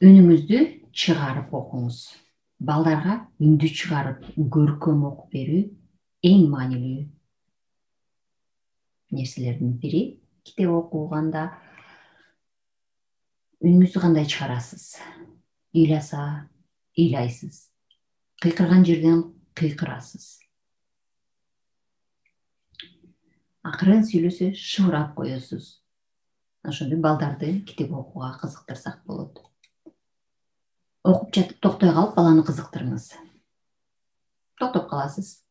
Үнүңүздү чыгарып окуңуз. Балдарга үндү чыгарып көркөм окуп берүү эң маанилүү нерселердин бири. Китеп окуганда үнүңүздү кандай чыгарасыз? Ыйласа ыйлайсыз. Кыйкырган жерден кыйкырасыз. Акырын сүйлөсө шыбырап коесуз. Ошондой балдарды китеп окууга кызыктырсак болот. Окуп жатып токтой калып баланы кызыктырыңыз. Токтоп каласыз.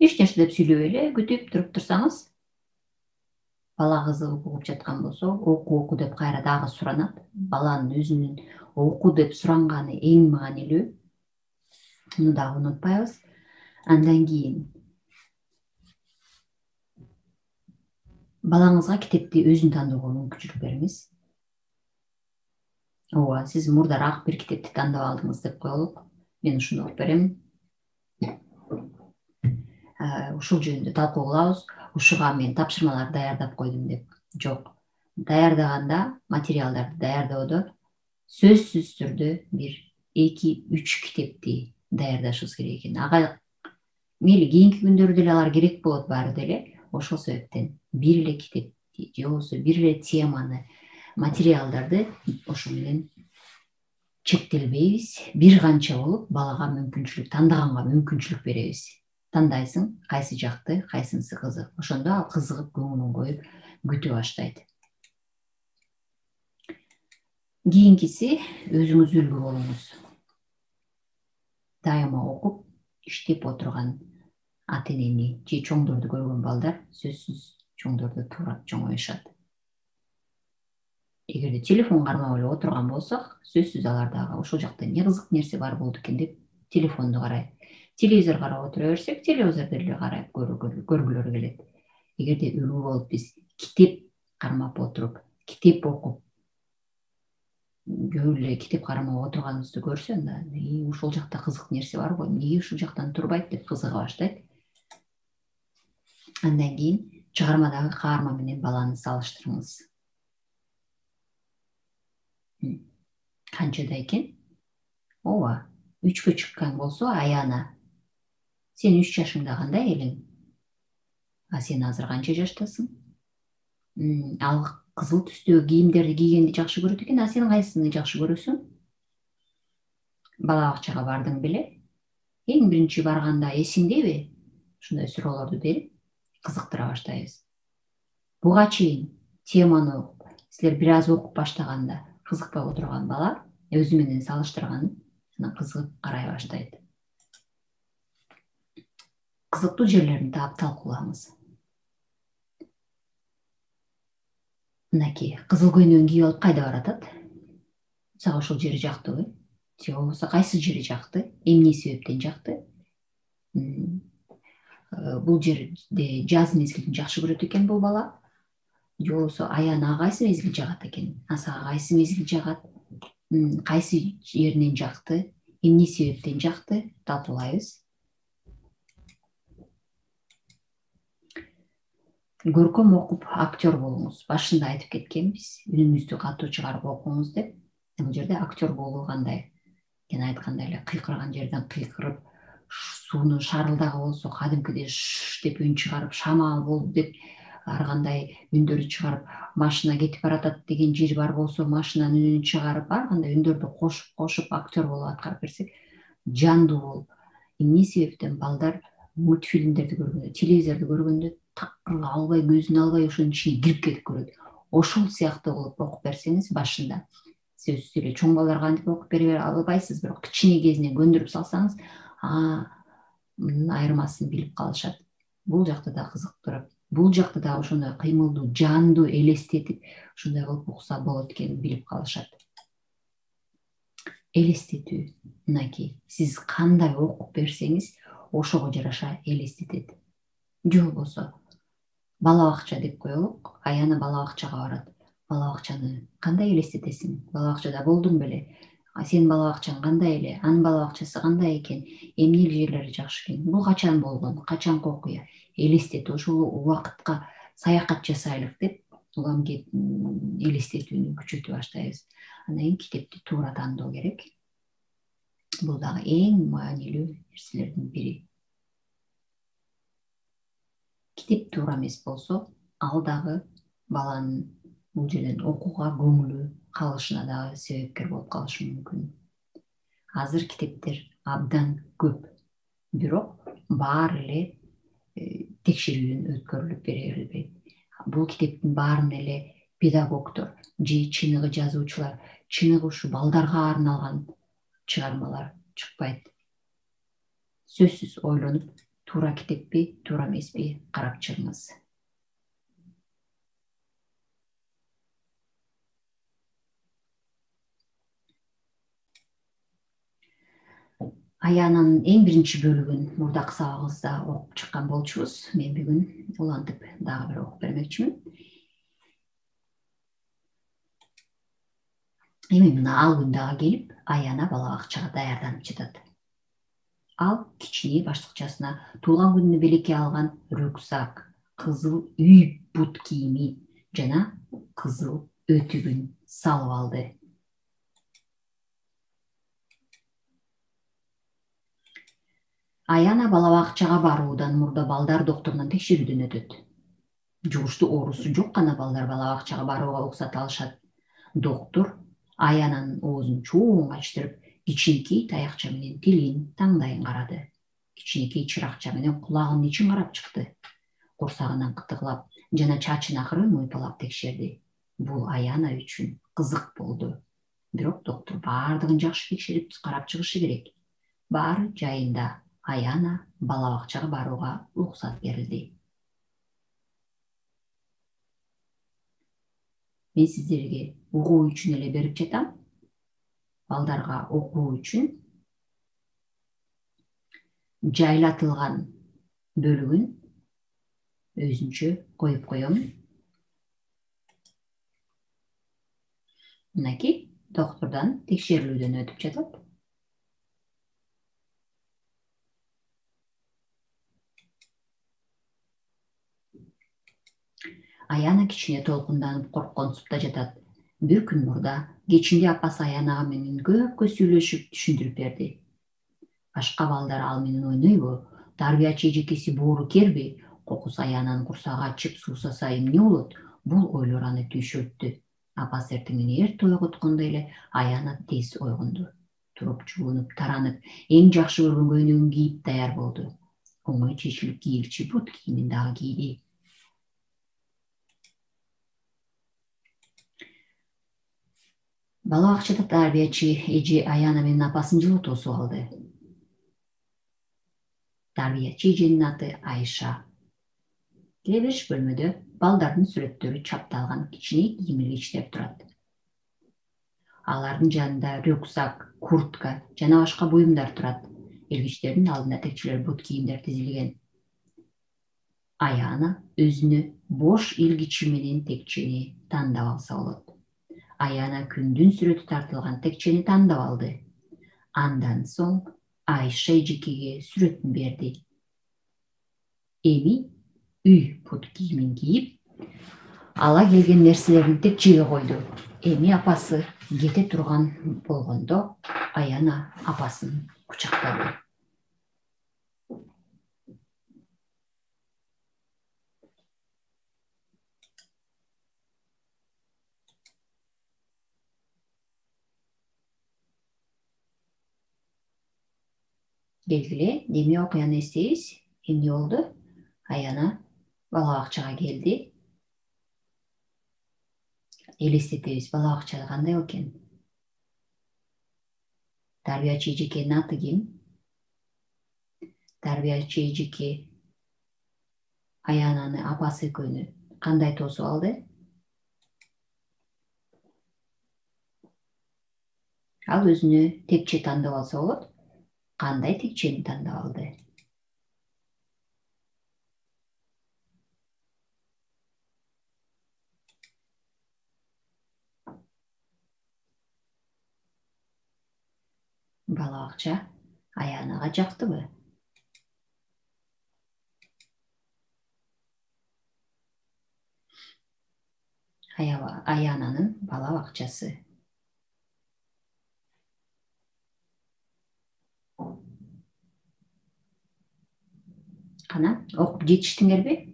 Эч нерсе деп сүйлөбөй эле күтүп туруп турсаңыз, бала кызыгып угуп жаткан болсо, оку деп кайра дагы суранат. Баланын өзүнүн оку деп суранганы эң маанилүү. Муну дагы унутпайбыз. Андан кийин балаңызга китепти өзүн тандоого мүмкүнчүлүк бериңиз. Ооба, сиз мурдараак бир китепти тандап алдыңыз деп коелук. Мен ушуну окуп берем. Ушул жөнүндө талкуу кылабыз. Ушуга мен тапшырмаларды даярдап койдум деп. Жок. Даярдаганда, материалдарды даярдоодо сөзсүз түрдө бир 2-3 китепти даярдашыбыз керек экен. Ага мейли кийинки күндөрү деле алар керек болот баары деле. Ошол себептен бир эле китепти же болбосо бир эле теманы, материалдарды ошо менен чектелбейбиз. Бир канча болуп балага мүмкүнчүлүк, тандаганга мүмкүнчүлүк беребиз. Тандайсың, кайсы жакты, кайсынысы кызык. Ошондо ал кызыгып көңүлүн коюп күтө баштайт. Кийинкиси өзүңүз үлгү болуңуз. Дайыма окуп, иштеп отурган ата-энени же чоңдорду көргөн балдар сөзсүз чоңдорду туура чоңоюшат. Эгерде телефон кармап эле отурган болсок, сөзсүз алар дагы ошол жакта эмне кызык нерсе бар болду экен деп телефонду карайт. Телевизор карап отура берсек, телевизорду эле карап көргүлөрү келет. Эгерде үлгү болуп биз китеп кармап отуруп, китеп окуп, көп эле китеп кармап отурганыбызды көрсө, анда ушул жакта кызык нерсе бар го, эмнеге ушул жактан турбайт деп кызыга баштайт. Андан кийин чыгармадагы каарман менен баланы салыштырыңыз. Канчада экен? Ооба, 3кө чыккан болсо аяна. Сен 3 жашыңда кандай элең? А сен азыр канча жаштасың? Ал кызыл түстөгү кийимдерди кийгенди жакшы көрөт экен, а сен кайсыны жакшы көрөсүң? Бала бакчага бардың беле? Эң биринчи барганда эсиңдеби? Ушундай суроолорду берип, кызыктыра баштайбыз. Буга чейин теманы окуп, силер бир аз окуп баштаганда кызыкпай отурган бала өзү менен салыштырган, анан кызыгып карай баштайт. Кызыктуу жерлерин таап талкуулаңыз. Мынакей, кызыл көйнөгүн кийип алып кайда баратат? Сага ошол жери жактыбы? Же болбосо кайсы жери жакты? Эмне себептен жакты? Бул жерде жаз мезгилин жакшы көрөт экен бул бала. Же болбосо аяна кайсы мезгил жагат экен? А сага кайсы мезгил жагат? Кайсы жеринен жакты? Эмне себептен жакты? Талкуулайбыз. Көркөм окуп актер болуңуз. Башында айтып кеткенбиз, үнүңүздү катуу чыгарып окуңуз деп. Бул жерде актер болуу кандай? Кен айткандай эле кыйкырган жерден кыйкырып, суунун шарылдагы болсо кадимкидей ш деп үн чыгарып, шамал болду деп ар кандай үндөрдү чыгарып, машина кетип баратат деген жери бар болсо машинанын үнүн чыгарып, ар кандай үндөрдү кошуп актер болуп аткарып берсек, жандуу болуп. Эмне себептен балдар мультфильмдерди көргөндө, телевизорду көргөндө такыр албай, көзүн албай ошонун ичине кирип кетип көрөт. Ошол сыяктуу кылып окуп берсеңиз башында, сөзсүз эле чоң балдарга кантип окуп бере албайсыз, бирок кичине кезинен көндүрүп салсаңыз, мунун айырмасын билип калышат. Бул жакта да кызыктырып, бул жакта да ошондой кыймылдуу, жандуу элестетип, ошондой кылып укса болот экенин билип калышат. Элестетүү. Мынакей, сиз кандай окуп берсеңиз, ошого жараша элестетет. Же болбосо бала бакча деп коелук, аяна бала бакчага барат. Бала бакчаны кандай элестетесиң? Бала бакчада болдуң беле? Сенин бала бакчаң кандай эле? Анын бала бакчасы кандай экен? Эмне жерлери жакшы экен? Бул качан болгон? Качанкы окуя? Элестетүү. Ошол убакытка саякат жасайлык деп улам элестетүүнү күчөтө баштайбыз. Андан кийин китепти туура тандоо керек. Бул дагы эң маанилүү нерселердин бири. Китеп туура эмес болсо, ал дагы баланын бул жерден окууга көңүлү калышына дагы себепкер болуп калышы мүмкүн. Азыр китептер абдан көп, бирок баары эле текшерүүдөн өткөрүлүп берилбейт. Бул китептин баарын эле педагогдор же чыныгы жазуучулар, чыныгы ушу балдарга арналган чыгармалар чыкпайт. Сөзсүз ойлонуп, туура китеппи, туура эмеспи карап чыгыңыз. Аянанын эң биринчи бөлүгүн мурдакы сабагыбызда окуп чыккан болчубуз. Мен бүгүн улантып дагы бир окуп бермекчимин. Эми мына ал күн дагы келип, Аяна бала бакчага даярданып жатат. Ал кичине баштыкчасына туулган күнүнө белекке алган рюкзак, кызыл үй бут кийими жана кызыл өтүгүн салып алды. Аяна бала бакчага баруудан мурда балдар докторунан текшерүүдөн өтөт. Жугуштуу оорусу жок гана балдар бала бакчага барууга уруксат алышат. Доктор Аянанын оозун чоң ачтырып, кичинекей таякча менен тилин, таңдайын карады. Кичинекей чыракча менен кулагынын ичин карап чыкты. Курсагынан кытыклап жана чачын акыры мыйпалап текшерди. Бул Аяна үчүн кызык болду. Бирок доктор баардыгын жакшы текшерип карап чыгышы керек. Баары жайында. Аяна бала бакчага барууга уруксат берилди. Мен сиздерге угуу үчүн эле берип жатам. Балдарга окуу үчүн жайлатылган бөлүгүн өзүнчө коюп коем. Мынакей доктордон текшерүүлүүдөн өтүп жатат. Аяна кичине толкунданып коркконсупта жатат. Бир күн мурда кечинде апасы Аянага менен көпкө сүйлөшүп түшүндүрүп берди. Башка балдар ал менен ойнойбу, тарбиячы эжекеси боору керби, кокус Аянанын курсагы ачып суусаса эмне болот? Бул ойлор аны түйшөлттү. Апасы эртеңин эрте ойготкондой эле Аяна тез ойгонду. Туруп, жуунуп, таранып, эң жакшы көргөн көйнөгүн кийип даяр болду. Оңой чечилип кийилчү бут кийимин дагы кийди. Бала бакчада тарбиячы эже Аяна менен апасын жылы тосуп алды. Тарбиячы эженин аты Айша. Киребериш бөлмөдө балдардын сүрөттөрү чапталган кичине кийим илгичтер турат. Алардын жанында рюкзак, куртка жана башка буюмдар турат. Илгичтердин алдында текчелер бут кийимдер тизилген. Аяна өзүнө бош илгичи менен текчени тандап алса болот. Аяна күндүн сүрөтү тартылган текчени тандап алды. Андан соң Айша эжекеге сүрөтүн берди. Эми үй бут кийимин кийип, ала келген нерселерин текчеге койду. Эми апасы кете турган болгондо Аяна апасын кучактады. Келгиле, деме окуяны эстейбиз. Эмне болду? Аяна бала бакчага келди. Элестетебиз, бала бакчада кандай экен? Тарбиячы эжекенин аты ким? Тарбиячы эжеке Аянаны апасы экөөнү кандай тосуп алды? Ал өзүнө текче тандап алса болот. Кандай текчени тандап алды? Бала бакча Аянага жактыбы? Аянанын бала бакчасы. Кана окуп жетиштиңерби?